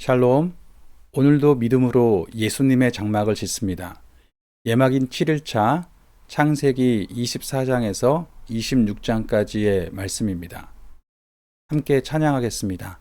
샬롬, 오늘도 믿음으로 예수님의 장막을 짓습니다. 예막인 7일차 창세기 24장에서 26장까지의 말씀입니다. 함께 찬양하겠습니다.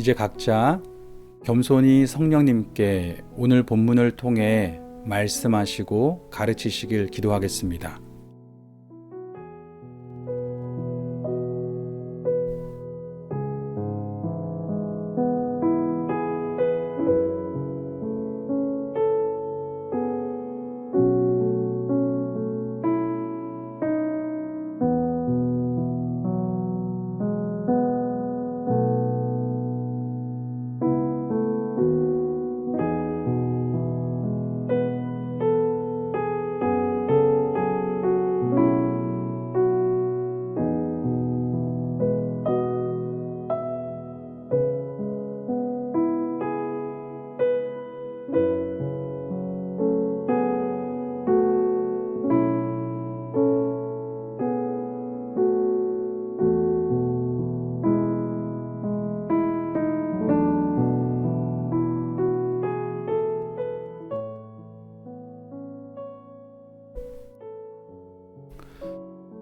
이제 각자 겸손히 성령님께 오늘 본문을 통해 말씀하시고 가르치시길 기도하겠습니다.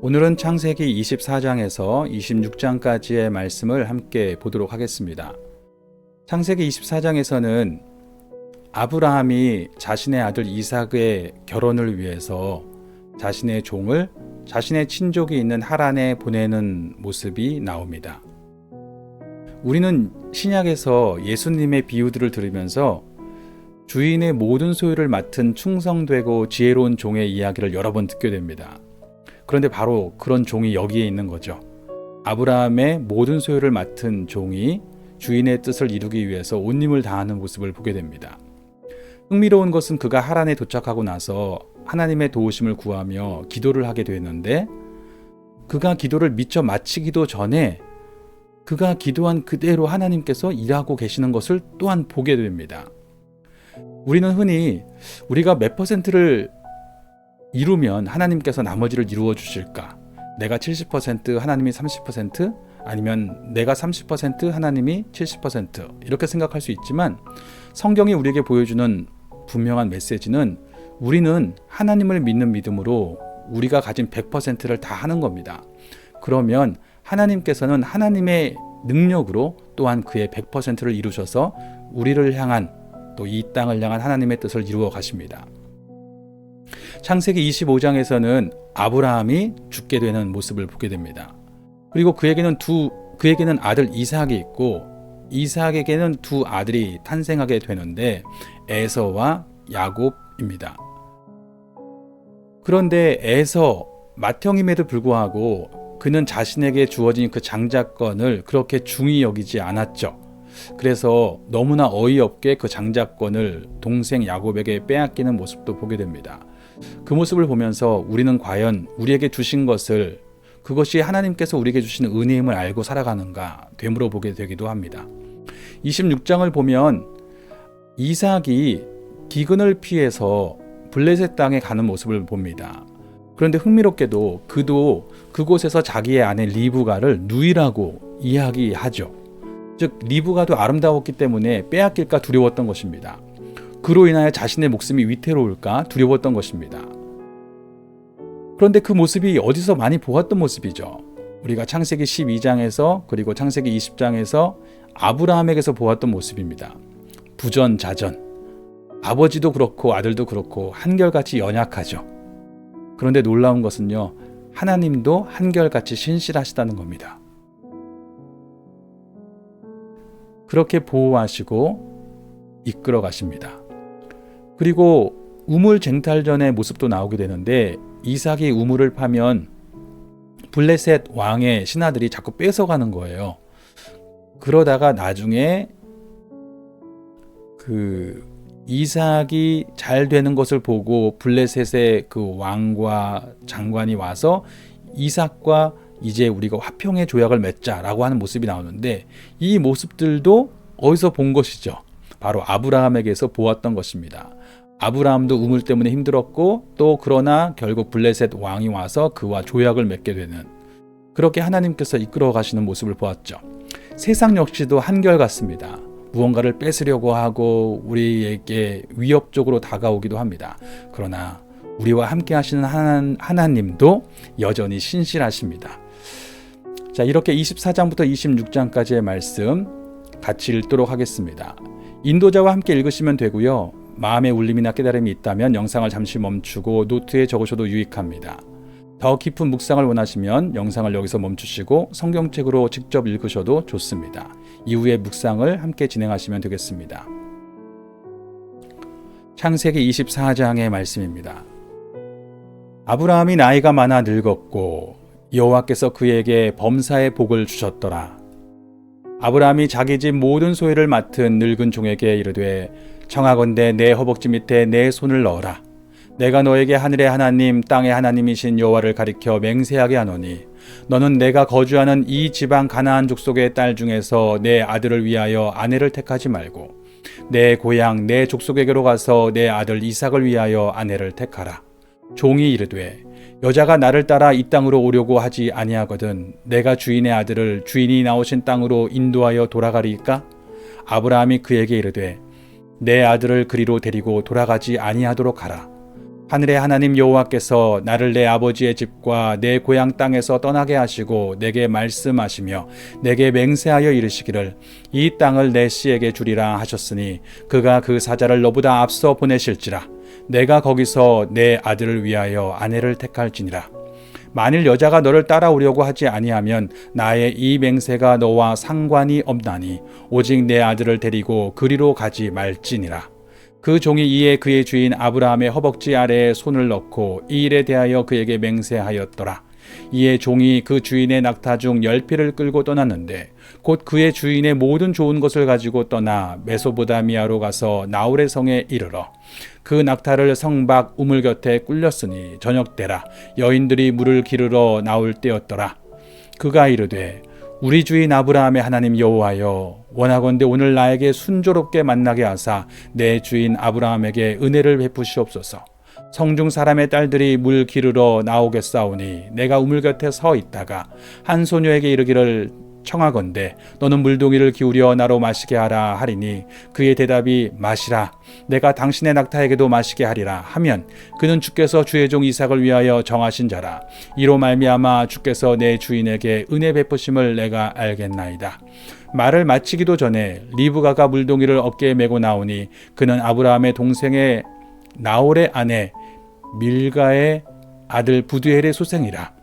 오늘은 창세기 24장에서 26장까지의 말씀을 함께 보도록 하겠습니다. 창세기 24장에서는 아브라함이 자신의 아들 이삭의 결혼을 위해서 자신의 종을 자신의 친족이 있는 하란에 보내는 모습이 나옵니다. 우리는 신약에서 예수님의 비유들을 들으면서 주인의 모든 소유를 맡은 충성되고 지혜로운 종의 이야기를 여러 번 듣게 됩니다. 그런데 바로 그런 종이 여기에 있는 거죠. 아브라함의 모든 소유를 맡은 종이 주인의 뜻을 이루기 위해서 온 힘을 다하는 모습을 보게 됩니다. 흥미로운 것은 그가 하란에 도착하고 나서 하나님의 도우심을 구하며 기도를 하게 되는데, 그가 기도를 미처 마치기도 전에 그가 기도한 그대로 하나님께서 일하고 계시는 것을 또한 보게 됩니다. 우리는 흔히 우리가 몇 %를 이루면 하나님께서 나머지를 이루어 주실까? 내가 70%, 하나님이 30%, 아니면 내가 30%, 하나님이 70% 이렇게 생각할 수 있지만, 성경이 우리에게 보여주는 분명한 메시지는 우리는 하나님을 믿는 믿음으로 우리가 가진 100%를 다 하는 겁니다. 그러면 하나님께서는 하나님의 능력으로 또한 그의 100%를 이루셔서 우리를 향한, 또 이 땅을 향한 하나님의 뜻을 이루어 가십니다. 창세기 25장에서는 아브라함이 죽게 되는 모습을 보게 됩니다. 그리고 그에게는 아들 이삭이 있고, 이삭에게는 두 아들이 탄생하게 되는데 에서와 야곱입니다. 그런데 에서, 맏형임에도 불구하고 그는 자신에게 주어진 그 장자권을 그렇게 중히 여기지 않았죠. 그래서 너무나 어이없게 그 장자권을 동생 야곱에게 빼앗기는 모습도 보게 됩니다. 그 모습을 보면서 우리는 과연 우리에게 주신 것을, 그것이 하나님께서 우리에게 주신 은혜임을 알고 살아가는가 되물어보게 되기도 합니다. 26장을 보면 이삭이 기근을 피해서 블레셋 땅에 가는 모습을 봅니다. 그런데 흥미롭게도 그도 그곳에서 자기의 아내 리브가를 누이라고 이야기하죠. 즉 리브가도 아름다웠기 때문에 빼앗길까 두려웠던 것입니다. 그로 인하여 자신의 목숨이 위태로울까 두려웠던 것입니다. 그런데 그 모습이 어디서 많이 보았던 모습이죠. 우리가 창세기 12장에서 그리고 창세기 20장에서 아브라함에게서 보았던 모습입니다. 부전자전, 아버지도 그렇고 아들도 그렇고 한결같이 연약하죠. 그런데 놀라운 것은요, 하나님도 한결같이 신실하시다는 겁니다. 그렇게 보호하시고 이끌어 가십니다. 그리고 우물쟁탈전의 모습도 나오게 되는데, 이삭이 우물을 파면 블레셋 왕의 신하들이 자꾸 뺏어가는 거예요. 그러다가 나중에 그 이삭이 잘 되는 것을 보고 블레셋의 그 왕과 장관이 와서 이삭과 이제 우리가 화평의 조약을 맺자라고 하는 모습이 나오는데, 이 모습들도 어디서 본 것이죠? 바로 아브라함에게서 보았던 것입니다. 아브라함도 우물 때문에 힘들었고, 또 그러나 결국 블레셋 왕이 와서 그와 조약을 맺게 되는, 그렇게 하나님께서 이끌어 가시는 모습을 보았죠. 세상 역시도 한결같습니다. 무언가를 뺏으려고 하고 우리에게 위협적으로 다가오기도 합니다. 그러나 우리와 함께 하시는 하나님도 여전히 신실하십니다. 자, 이렇게 24장부터 26장까지의 말씀 같이 읽도록 하겠습니다. 인도자와 함께 읽으시면 되고요. 마음의 울림이나 깨달음이 있다면 영상을 잠시 멈추고 노트에 적으셔도 유익합니다. 더 깊은 묵상을 원하시면 영상을 여기서 멈추시고 성경책으로 직접 읽으셔도 좋습니다. 이후에 묵상을 함께 진행하시면 되겠습니다. 창세기 24장의 말씀입니다. 아브라함이 나이가 많아 늙었고 여호와께서 그에게 범사의 복을 주셨더라. 아브라함이 자기 집 모든 소유를 맡은 늙은 종에게 이르되 청하건대 내 허벅지 밑에 내 손을 넣어라. 내가 너에게 하늘의 하나님 땅의 하나님이신 여호와를 가리켜 맹세하게 하노니 너는 내가 거주하는 이 지방 가나안 족속의 딸 중에서 내 아들을 위하여 아내를 택하지 말고 내 고향 내 족속에게로 가서 내 아들 이삭을 위하여 아내를 택하라. 종이 이르되 여자가 나를 따라 이 땅으로 오려고 하지 아니하거든 내가 주인의 아들을 주인이 나오신 땅으로 인도하여 돌아가리까? 아브라함이 그에게 이르되 내 아들을 그리로 데리고 돌아가지 아니하도록 하라. 하늘의 하나님 여호와께서 나를 내 아버지의 집과 내 고향 땅에서 떠나게 하시고 내게 말씀하시며 내게 맹세하여 이르시기를 이 땅을 내 씨에게 주리라 하셨으니 그가 그 사자를 너보다 앞서 보내실지라. 내가 거기서 내 아들을 위하여 아내를 택할지니라. 만일 여자가 너를 따라오려고 하지 아니하면 나의 이 맹세가 너와 상관이 없나니 오직 내 아들을 데리고 그리로 가지 말지니라. 그 종이 이에 그의 주인 아브라함의 허벅지 아래에 손을 넣고 이 일에 대하여 그에게 맹세하였더라. 이에 종이 그 주인의 낙타 중 10피를 끌고 떠났는데 곧 그의 주인의 모든 좋은 것을 가지고 떠나 메소보다미아로 가서 나홀의 성에 이르러 그 낙타를 성 밖 우물 곁에 꿀렸으니 저녁 때라 여인들이 물을 기르러 나올 때였더라. 그가 이르되 우리 주인 아브라함의 하나님 여호와여, 원하건대 오늘 나에게 순조롭게 만나게 하사 내 주인 아브라함에게 은혜를 베푸시옵소서. 성중 사람의 딸들이 물 기르러 나오겠사오니 내가 우물 곁에 서 있다가 한 소녀에게 이르기를 청하건대 너는 물동이를 기울여 나로 마시게 하라 하리니 그의 대답이 마시라, 내가 당신의 낙타에게도 마시게 하리라 하면 그는 주께서 주의 종 이삭을 위하여 정하신 자라. 이로 말미암아 주께서 내 주인에게 은혜 베푸심을 내가 알겠나이다. 말을 마치기도 전에 리브가가 물동이를 어깨에 메고 나오니 그는 아브라함의 동생의 나홀의 아내 밀가의 아들 부두엘의 소생이라.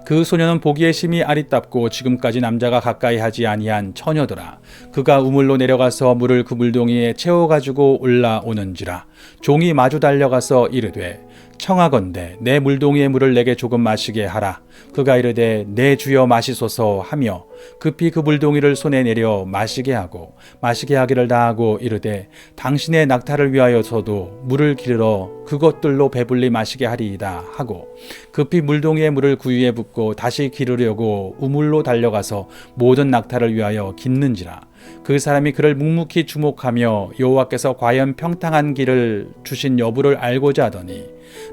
그 소녀는 보기에 심히 아리답고 지금까지 남자가 가까이 하지 아니한 처녀더라. 그가 우물로 내려가서 물을 그 물동이에 채워가지고 올라오는지라. 종이 마주 달려가서 이르되 청하건대 내 물동이의 물을 내게 조금 마시게 하라. 그가 이르되 내 주여 마시소서 하며 급히 그 물동이를 손에 내려 마시게 하고 마시게 하기를 다하고 이르되 당신의 낙타를 위하여서도 물을 기르러 그것들로 배불리 마시게 하리이다 하고 급히 물동이의 물을 구유에 붓고 다시 기르려고 우물로 달려가서 모든 낙타를 위하여 깃는지라. 그 사람이 그를 묵묵히 주목하며 여호와께서 과연 평탄한 길을 주신 여부를 알고자 하더니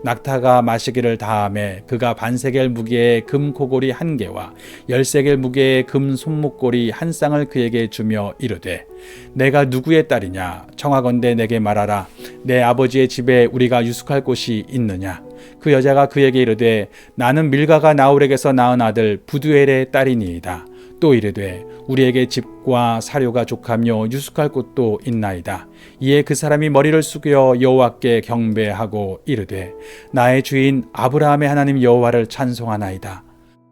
낙타가 마시기를 다하매 그가 반세겔 무게의 금 코골이 1개와 10세겔 무게의 금 손목고리 1쌍을 그에게 주며 이르되 내가 누구의 딸이냐? 청하건대 내게 말하라. 내 아버지의 집에 우리가 유숙할 곳이 있느냐? 그 여자가 그에게 이르되 나는 밀가가 나홀에게서 낳은 아들 부두엘의 딸이니이다. 또 이르되 우리에게 집과 사료가 족하며 유숙할 곳도 있나이다. 이에 그 사람이 머리를 숙여 여호와께 경배하고 이르되 나의 주인 아브라함의 하나님 여호와를 찬송하나이다.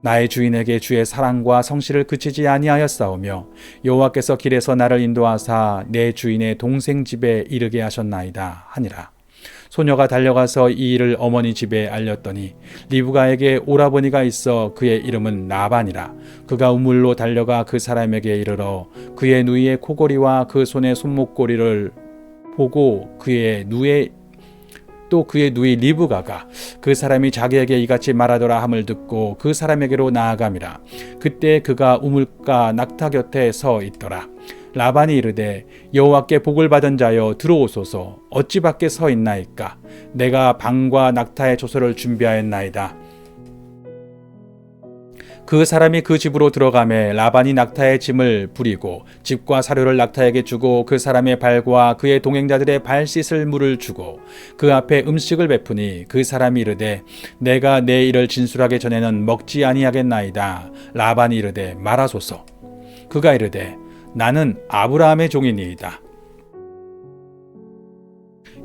나의 주인에게 주의 사랑과 성실을 그치지 아니하였사오며 여호와께서 길에서 나를 인도하사 내 주인의 동생 집에 이르게 하셨나이다 하니라. 소녀가 달려가서 이 일을 어머니 집에 알렸더니 리브가에게 오라버니가 있어 그의 이름은 라반이라. 그가 우물로 달려가 그 사람에게 이르러 그의 누이의 코골이와 그 손의 손목고리를 보고 그의 누이 리브가가 그 사람이 자기에게 이같이 말하더라 함을 듣고 그 사람에게로 나아감이라. 그때 그가 우물가 낙타 곁에 서 있더라. 라반이 이르되 여호와께 복을 받은 자여 들어오소서. 어찌 밖에 서 있나이까? 내가 방과 낙타의 조소를 준비하였나이다. 그 사람이 그 집으로 들어가매 라반이 낙타의 짐을 부리고 집과 사료를 낙타에게 주고 그 사람의 발과 그의 동행자들의 발 씻을 물을 주고 그 앞에 음식을 베푸니 그 사람이 이르되 내가 내 일을 진술하기 전에는 먹지 아니하겠나이다. 라반이 이르되 말하소서. 그가 이르되 나는 아브라함의 종이니이다.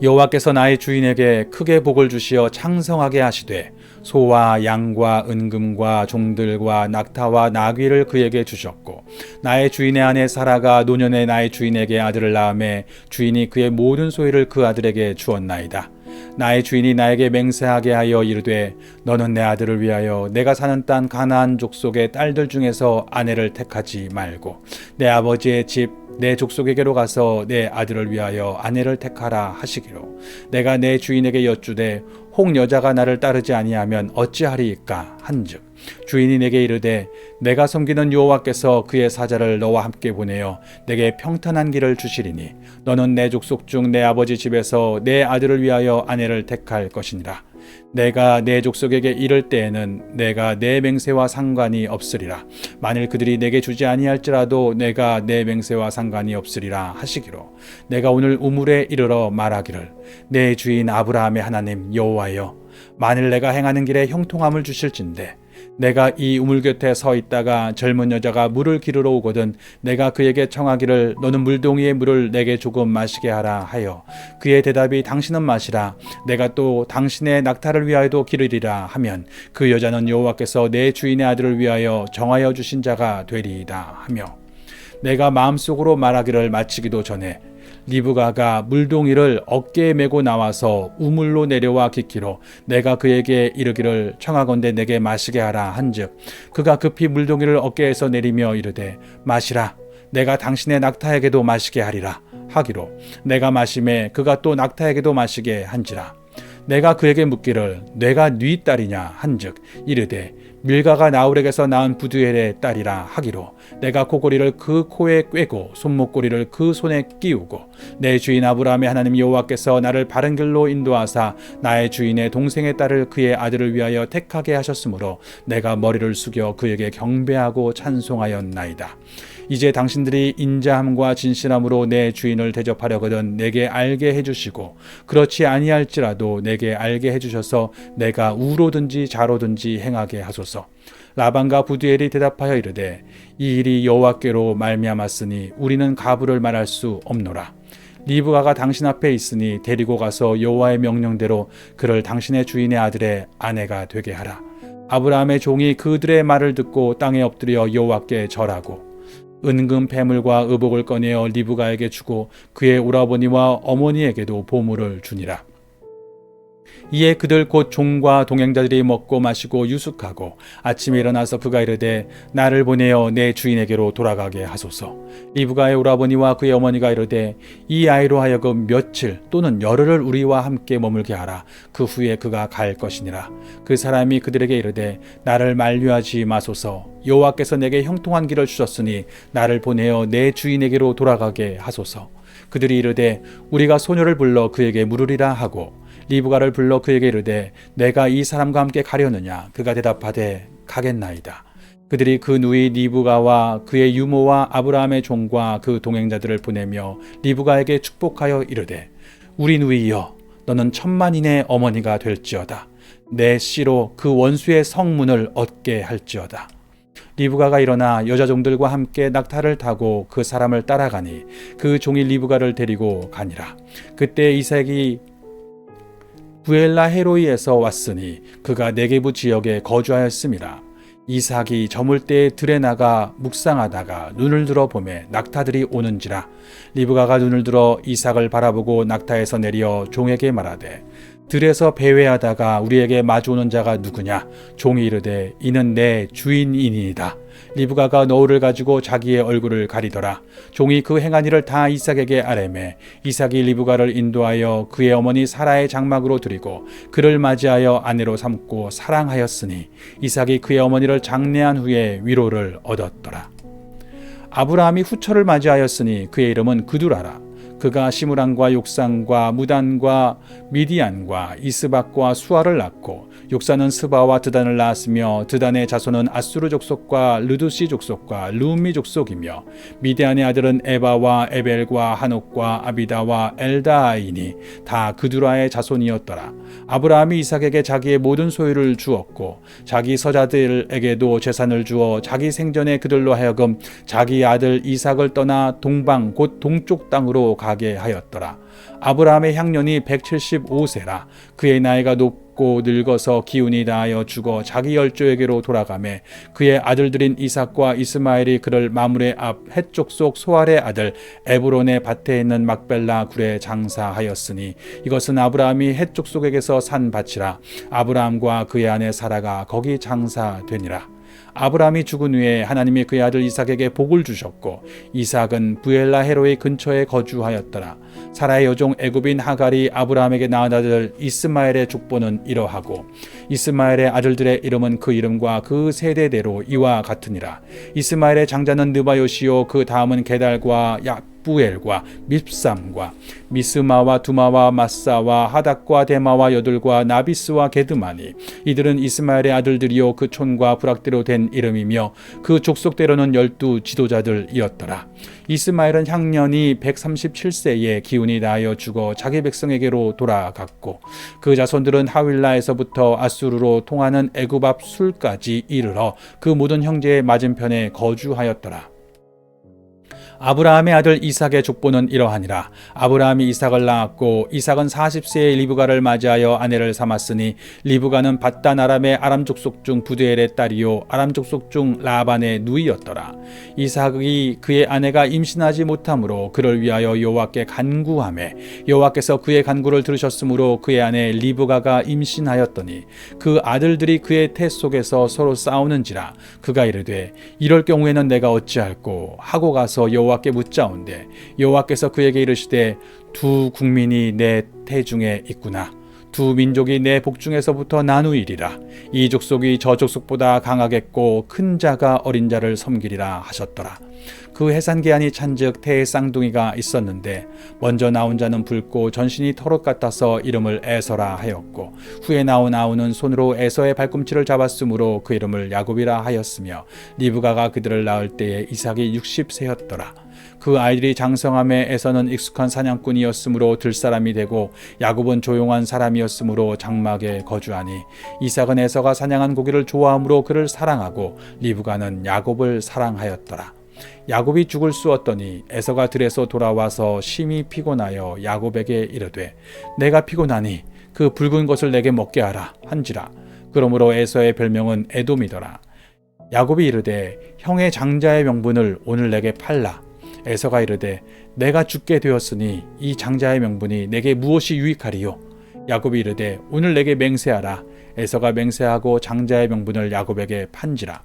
여호와께서 나의 주인에게 크게 복을 주시어 창성하게 하시되 소와 양과 은금과 종들과 낙타와 나귀를 그에게 주셨고 나의 주인의 아내 사라가 노년에 나의 주인에게 아들을 낳음에 주인이 그의 모든 소유를 그 아들에게 주었나이다. 나의 주인이 나에게 맹세하게 하여 이르되 너는 내 아들을 위하여 내가 사는 땅 가나안 족속의 딸들 중에서 아내를 택하지 말고 내 아버지의 집 내 족속에게로 가서 내 아들을 위하여 아내를 택하라 하시기로 내가 내 주인에게 여쭈되 혹 여자가 나를 따르지 아니하면 어찌하리이까 한즉 주인이 내게 이르되 내가 섬기는 여호와께서 그의 사자를 너와 함께 보내어 내게 평탄한 길을 주시리니 너는 내 족속 중 내 아버지 집에서 내 아들을 위하여 아내를 택할 것이니라. 내가 내 족속에게 이를 때에는 내가 내 맹세와 상관이 없으리라. 만일 그들이 내게 주지 아니할지라도 내가 내 맹세와 상관이 없으리라 하시기로 내가 오늘 우물에 이르러 말하기를 내 주인 아브라함의 하나님 여호와여 만일 내가 행하는 길에 형통함을 주실진대 내가 이 우물 곁에 서 있다가 젊은 여자가 물을 기르러 오거든 내가 그에게 청하기를 너는 물동이의 물을 내게 조금 마시게 하라 하여 그의 대답이 당신은 마시라 내가 또 당신의 낙타를 위하여도 기르리라 하면 그 여자는 여호와께서 내 주인의 아들을 위하여 정하여 주신 자가 되리이다 하며 내가 마음속으로 말하기를 마치기도 전에 리브가가 물동이를 어깨에 메고 나와서 우물로 내려와 깃기로 내가 그에게 이르기를 청하건대 내게 마시게 하라 한즉 그가 급히 물동이를 어깨에서 내리며 이르되 마시라 내가 당신의 낙타에게도 마시게 하리라 하기로 내가 마심에 그가 또 낙타에게도 마시게 한지라 내가 그에게 묻기를 내가 네 딸이냐 한즉 이르되 밀가가 나홀에게서 낳은 부두엘의 딸이라 하기로 내가 코골이를 그 코에 꿰고 손목고리를 그 손에 끼우고 내 주인 아브라함의 하나님 여호와께서 나를 바른 길로 인도하사 나의 주인의 동생의 딸을 그의 아들을 위하여 택하게 하셨으므로 내가 머리를 숙여 그에게 경배하고 찬송하였나이다. 이제 당신들이 인자함과 진실함으로 내 주인을 대접하려거든 내게 알게 해주시고 그렇지 아니할지라도 내게 알게 해주셔서 내가 우로든지 좌로든지 행하게 하소서. 라반과 부두엘이 대답하여 이르되 이 일이 여호와께로 말미암았으니 우리는 가부를 말할 수 없노라. 리브가가 당신 앞에 있으니 데리고 가서 여호와의 명령대로 그를 당신의 주인의 아들의 아내가 되게 하라. 아브라함의 종이 그들의 말을 듣고 땅에 엎드려 여호와께 절하고 은금 패물과 의복을 꺼내어 리브가에게 주고 그의 오라버니와 어머니에게도 보물을 주니라. 이에 그들 곧 종과 동행자들이 먹고 마시고 유숙하고 아침에 일어나서 그가 이르되 나를 보내어 내 주인에게로 돌아가게 하소서. 리브가의 오라버니와 그의 어머니가 이르되 이 아이로 하여금 며칠 또는 열흘을 우리와 함께 머물게 하라. 그 후에 그가 갈 것이니라. 그 사람이 그들에게 이르되 나를 만류하지 마소서. 여호와께서 내게 형통한 길을 주셨으니 나를 보내어 내 주인에게로 돌아가게 하소서. 그들이 이르되 우리가 소녀를 불러 그에게 물으리라 하고 리브가를 불러 그에게 이르되 내가 이 사람과 함께 가려느냐. 그가 대답하되 가겠나이다. 그들이 그 누이 리브가와 그의 유모와 아브라함의 종과 그 동행자들을 보내며 리브가에게 축복하여 이르되 우리 누이여 너는 천만인의 어머니가 될지어다. 내 씨로 그 원수의 성문을 얻게 할지어다. 리브가가 일어나 여자 종들과 함께 낙타를 타고 그 사람을 따라가니 그 종이 리브가를 데리고 가니라. 그때 이삭이 부엘라 헤로이에서 왔으니 그가 네게부 지역에 거주하였음이라. 이삭이 저물 때에 들에 나가 묵상하다가 눈을 들어 보매 낙타들이 오는지라. 리브가가 눈을 들어 이삭을 바라보고 낙타에서 내려 종에게 말하되 들에서 배회하다가 우리에게 마주오는 자가 누구냐. 종이 이르되 이는 내 주인이니이다. 리브가가 너울을 가지고 자기의 얼굴을 가리더라. 종이 그 행한 일을 다 이삭에게 아뢰매 이삭이 리브가를 인도하여 그의 어머니 사라의 장막으로 들이고 그를 맞이하여 아내로 삼고 사랑하였으니 이삭이 그의 어머니를 장례한 후에 위로를 얻었더라. 아브라함이 후처를 맞이하였으니 그의 이름은 그두라라. 그가 시므랑과 욕산과 무단과 미디안과 이스박과 수아를 낳고 욕산은 스바와 드단을 낳았으며 드단의 자손은 아수르 족속과 르두시 족속과 르움미 족속이며 미디안의 아들은 에바와 에벨과 한옥과 아비다와 엘다아이니 다 그두라의 자손이었더라. 아브라함이 이삭에게 자기의 모든 소유를 주었고 자기 서자들에게도 재산을 주어 자기 생전에 그들로 하여금 자기 아들 이삭을 떠나 동방 곧 동쪽 땅으로 가게 하였더라. 아브라함의 향년이 175세라. 그의 나이가 높고 늙어서 기운이 다하여 죽어 자기 열조에게로 돌아가매 그의 아들들인 이삭과 이스마엘이 그를 마므레 앞 헷족속 소알의 아들 에브론의 밭에 있는 막벨라 굴에 장사하였으니 이것은 아브라함이 헷족속에게서 산 밭이라. 아브라함과 그의 아내 사라가 거기 장사되니라. 아브라함이 죽은 후에 하나님이 그의 아들 이삭에게 복을 주셨고 이삭은 부엘라 헤로의 근처에 거주하였더라. 사라의 여종 애굽인 하갈이 아브라함에게 낳은 아들 이스마엘의 족보는 이러하고 이스마엘의 아들들의 이름은 그 이름과 그 세대대로 이와 같으니라. 이스마엘의 장자는 느바요시요 그 다음은 게달과 붓부엘과 밉삼과 미스마와 두마와 마사와 하닥과 데마와 여둘과 나비스와 게드마니 이들은 이스마엘의 아들들이요 그 촌과 부락대로 된 이름이며 그 족속대로는 12 지도자들이었더라. 이스마엘은 향년이 137세에 기운이 나하여 죽어 자기 백성에게로 돌아갔고 그 자손들은 하윌라에서부터 아수르로 통하는 애굽 앞 술까지 이르러 그 모든 형제의 맞은편에 거주하였더라. 아브라함의 아들 이삭의 족보는 이러하니라. 아브라함이 이삭을 낳았고 이삭은 40세에 리브가를 맞이하여 아내를 삼았으니 리브가는 밧단 아람의 아람 족속 중 부드엘의 딸이요 아람 족속 중 라반의 누이였더라. 이삭이 그의 아내가 임신하지 못하므로 그를 위하여 여호와께 간구하매 여호와께서 그의 간구를 들으셨으므로 그의 아내 리브가가 임신하였더니 그 아들들이 그의 태 속에서 서로 싸우는지라. 그가 이르되 이럴 경우에는 내가 어찌할꼬 하고 가서 여호와께 묻자온대 여호와께서 그에게 이르시되 두 국민이 내 태중에 있구나. 두 민족이 내 복중에서부터 나누이리라. 이 족속이 저 족속보다 강하겠고 큰 자가 어린 자를 섬기리라 하셨더라. 그 해산기한이 찬즉 태의 쌍둥이가 있었는데 먼저 나온 자는 붉고 전신이 털옷 같아서 이름을 에서라 하였고 후에 나온 아우는 손으로 에서의 발꿈치를 잡았으므로 그 이름을 야곱이라 하였으며 리브가가 그들을 낳을 때에 이삭이 60세였더라. 그 아이들이 장성함에 에서는 익숙한 사냥꾼이었으므로 들사람이 되고 야곱은 조용한 사람이었으므로 장막에 거주하니 이삭은 에서가 사냥한 고기를 좋아하므로 그를 사랑하고 리브가는 야곱을 사랑하였더라. 야곱이 죽을 쑤었더니 에서가 들에서 돌아와서 심히 피곤하여 야곱에게 이르되 내가 피곤하니 그 붉은 것을 내게 먹게 하라 한지라. 그러므로 에서의 별명은 에돔이더라. 야곱이 이르되 형의 장자의 명분을 오늘 내게 팔라. 에서가 이르되 내가 죽게 되었으니 이 장자의 명분이 내게 무엇이 유익하리요. 야곱이 이르되 오늘 내게 맹세하라. 에서가 맹세하고 장자의 명분을 야곱에게 판지라.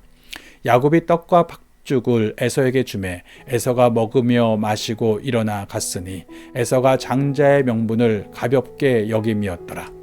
야곱이 떡과 팥죽을 에서에게 주매 에서가 먹으며 마시고 일어나 갔으니 에서가 장자의 명분을 가볍게 여김이었더라.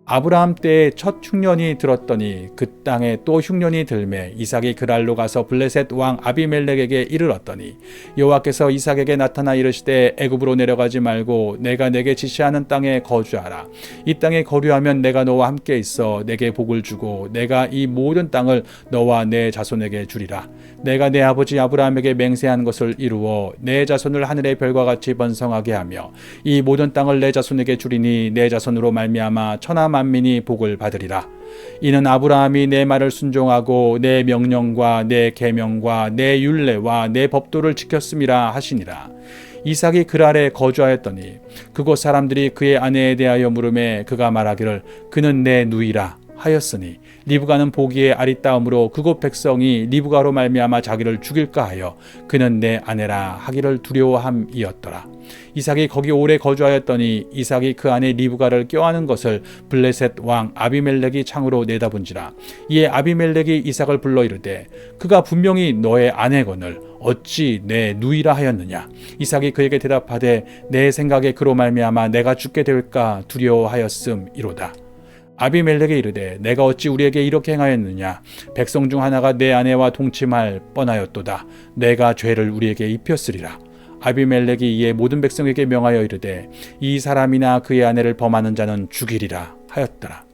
아브라함 때에 첫 흉년이 들었더니 그 땅에 또 흉년이 들매 이삭이 그랄로 가서 블레셋 왕 아비멜렉에게 이르렀더니 여호와께서 이삭에게 나타나 이르시되 애굽으로 내려가지 말고 내가 내게 지시하는 땅에 거주하라. 이 땅에 거류하면 내가 너와 함께 있어 내게 복을 주고 내가 이 모든 땅을 너와 내 자손에게 주리라. 내가 내 아버지 아브라함에게 맹세한 것을 이루어 내 자손을 하늘의 별과 같이 번성하게 하며 이 모든 땅을 내 자손에게 주리니 내 자손으로 말미암아 천하 만민이 복을 받으리라. 이는 아브라함이 내 말을 순종하고 내 명령과 내 계명과 내 율례와 내 법도를 지켰음이라 하시니라. 이삭이 그랄에 거주하였더니 그곳 사람들이 그의 아내에 대하여 물으매 그가 말하기를 그는 내 누이라 하였으니 리브가는 보기에 아리따움으로 그곳 백성이 리브가로 말미암아 자기를 죽일까 하여 그는 내 아내라 하기를 두려워함이었더라. 이삭이 거기 오래 거주하였더니 이삭이 그 아내 리브가를 껴안은 것을 블레셋 왕 아비멜렉이 창으로 내다본지라. 이에 아비멜렉이 이삭을 불러 이르되 그가 분명히 너의 아내거늘 어찌 내 누이라 하였느냐. 이삭이 그에게 대답하되 내 생각에 그로 말미암아 내가 죽게 될까 두려워하였음이로다. 아비멜렉이 이르되 내가 어찌 우리에게 이렇게 행하였느냐. 백성 중 하나가 내 아내와 동침할 뻔하였도다. 내가 죄를 우리에게 입혔으리라. 아비멜렉이 이에 모든 백성에게 명하여 이르되 이 사람이나 그의 아내를 범하는 자는 죽이리라 하였더라.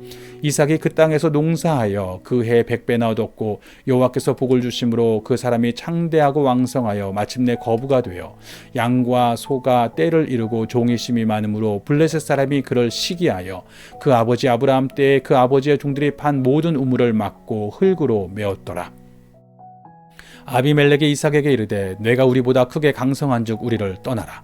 이삭이 그 땅에서 농사하여 그 해 100배나 얻었고 여호와께서 복을 주심으로 그 사람이 창대하고 왕성하여 마침내 거부가 되어 양과 소가 때를 이루고 종이 심이 많으므로 블레셋 사람이 그를 시기하여 그 아버지 아브라함 때에 그 아버지의 종들이 판 모든 우물을 막고 흙으로 메었더라. 아비멜렉이 이삭에게 이르되 내가 우리보다 크게 강성한즉 우리를 떠나라.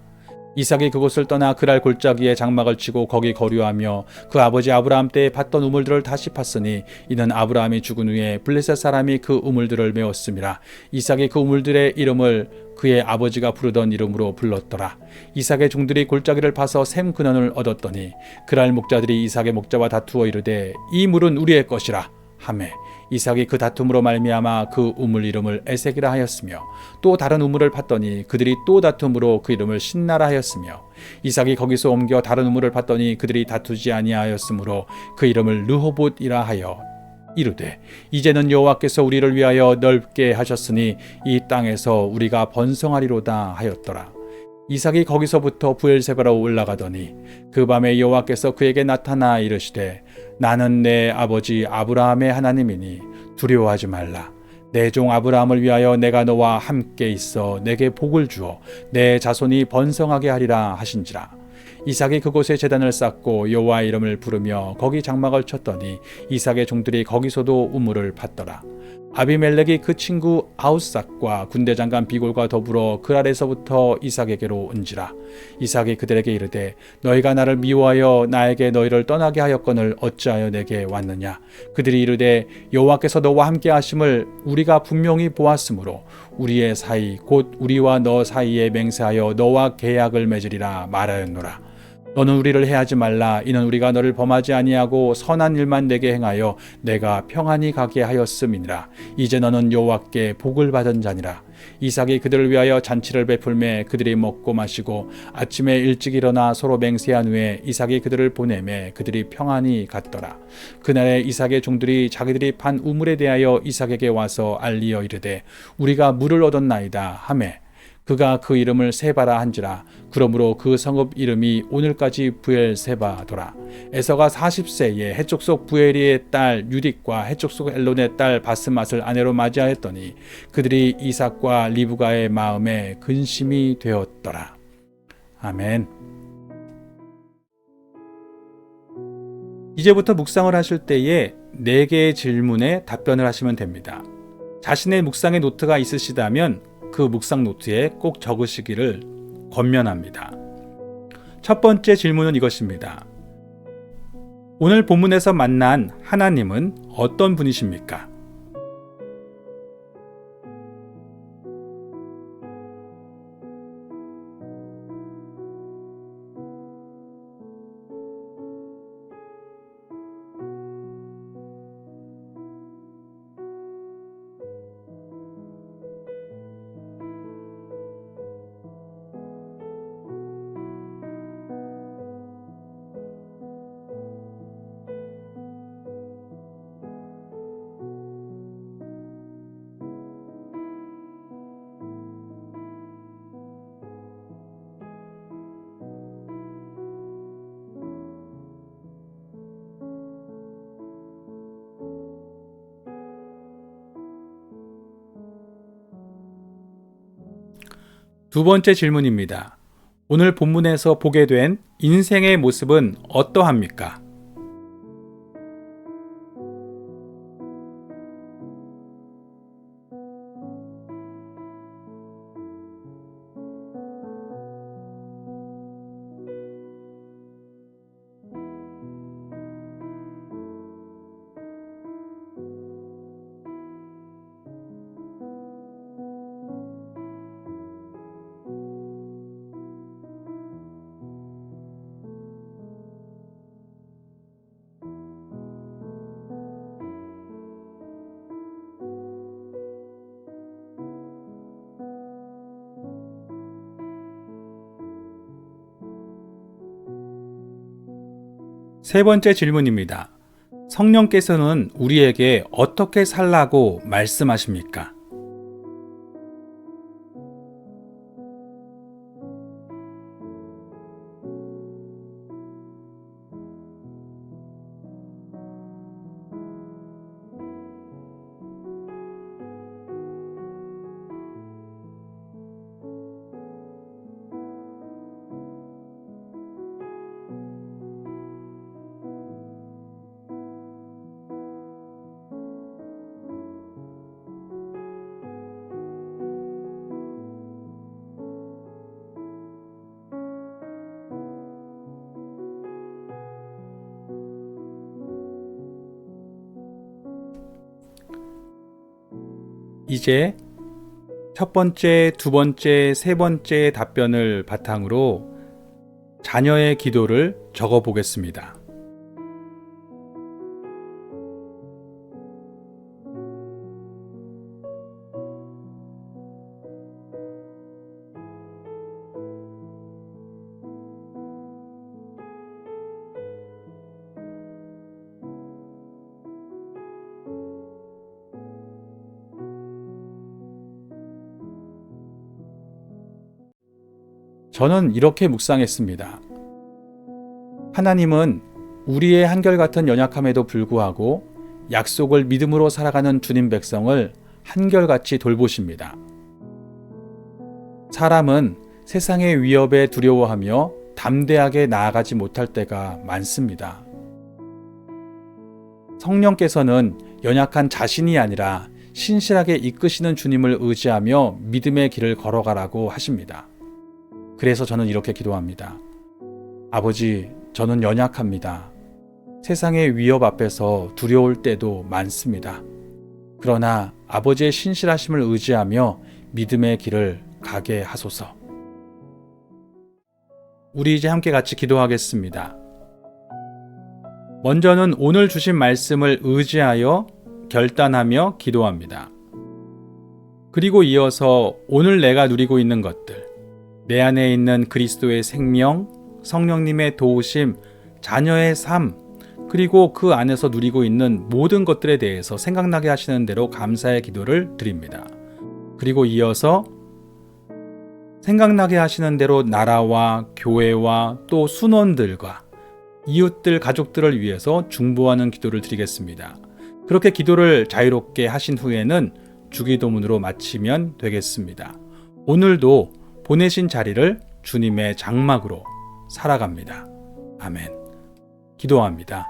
이삭이 그곳을 떠나 그랄 골짜기에 장막을 치고 거기 거류하며 그 아버지 아브라함 때에 팠던 우물들을 다시 팠으니 이는 아브라함이 죽은 후에 블레셋 사람이 그 우물들을 메웠음이라. 이삭이 그 우물들의 이름을 그의 아버지가 부르던 이름으로 불렀더라. 이삭의 종들이 골짜기를 파서 샘 근원을 얻었더니 그랄 목자들이 이삭의 목자와 다투어 이르되 이 물은 우리의 것이라 하매 이삭이 그 다툼으로 말미암아 그 우물 이름을 에색이라 하였으며 또 다른 우물을 팠더니 그들이 또 다툼으로 그 이름을 신나라 하였으며 이삭이 거기서 옮겨 다른 우물을 팠더니 그들이 다투지 아니하였으므로 그 이름을 르호봇이라 하여 이르되 이제는 여호와께서 우리를 위하여 넓게 하셨으니 이 땅에서 우리가 번성하리로다 하였더라. 이삭이 거기서부터 부엘세바로 올라가더니 그 밤에 여호와께서 그에게 나타나 이르시되 나는 내 아버지 아브라함의 하나님이니 두려워하지 말라. 내 종 아브라함을 위하여 내가 너와 함께 있어 내게 복을 주어 내 자손이 번성하게 하리라 하신지라. 이삭이 그곳에 제단을 쌓고 여호와의 이름을 부르며 거기 장막을 쳤더니 이삭의 종들이 거기서도 우물을 팠더라. 아비멜렉이 그 친구 아웃삭과 군대장관 비골과 더불어 그 아래서부터 이삭에게로 온지라. 이삭이 그들에게 이르되 너희가 나를 미워하여 나에게 너희를 떠나게 하였거늘 어찌하여 내게 왔느냐. 그들이 이르되 여호와께서 너와 함께 하심을 우리가 분명히 보았으므로 우리의 사이 곧 우리와 너 사이에 맹세하여 너와 계약을 맺으리라 말하였노라. 너는 우리를 해하지 말라. 이는 우리가 너를 범하지 아니하고 선한 일만 내게 행하여 내가 평안히 가게 하였음이니라. 이제 너는 여호와께 복을 받은 자니라. 이삭이 그들을 위하여 잔치를 베풀매 그들이 먹고 마시고 아침에 일찍 일어나 서로 맹세한 후에 이삭이 그들을 보내매 그들이 평안히 갔더라. 그날에 이삭의 종들이 자기들이 판 우물에 대하여 이삭에게 와서 알리어 이르되 우리가 물을 얻었나이다 하매 그가 그 이름을 세바라 한지라. 그러므로 그 성읍 이름이 오늘까지 부엘세바더라. 에서가 40세에 해쪽 속 부엘리의 딸 유딕과 해쪽 속 엘론의 딸 바스맛을 아내로 맞이하였더니 그들이 이삭과 리브가의 마음에 근심이 되었더라. 아멘. 이제부터 묵상을 하실 때에 4개의 질문에 답변을 하시면 됩니다. 자신의 묵상의 노트가 있으시다면 그 묵상 노트에 꼭 적으시기를 권면합니다. 첫 번째 질문은 이것입니다. 오늘 본문에서 만난 하나님은 어떤 분이십니까? 두 번째 질문입니다. 오늘 본문에서 보게 된 인생의 모습은 어떠합니까? 세 번째 질문입니다. 성령께서는 우리에게 어떻게 살라고 말씀하십니까? 이제 첫 번째, 두 번째, 세 번째 답변을 바탕으로 자녀의 기도를 적어 보겠습니다. 저는 이렇게 묵상했습니다. 하나님은 우리의 한결같은 연약함에도 불구하고 약속을 믿음으로 살아가는 주님 백성을 한결같이 돌보십니다. 사람은 세상의 위협에 두려워하며 담대하게 나아가지 못할 때가 많습니다. 성령께서는 연약한 자신이 아니라 신실하게 이끄시는 주님을 의지하며 믿음의 길을 걸어가라고 하십니다. 그래서 저는 이렇게 기도합니다. 아버지, 저는 연약합니다. 세상의 위협 앞에서 두려울 때도 많습니다. 그러나 아버지의 신실하심을 의지하며 믿음의 길을 가게 하소서. 우리 이제 함께 같이 기도하겠습니다. 먼저는 오늘 주신 말씀을 의지하여 결단하며 기도합니다. 그리고 이어서 오늘 내가 누리고 있는 것들, 내 안에 있는 그리스도의 생명, 성령님의 도우심, 자녀의 삶, 그리고 그 안에서 누리고 있는 모든 것들에 대해서 생각나게 하시는 대로 감사의 기도를 드립니다. 그리고 이어서 생각나게 하시는 대로 나라와 교회와 또 순원들과 이웃들, 가족들을 위해서 중보하는 기도를 드리겠습니다. 그렇게 기도를 자유롭게 하신 후에는 주기도문으로 마치면 되겠습니다. 오늘도 보내신 자리를 주님의 장막으로 살아갑니다. 아멘. 기도합니다.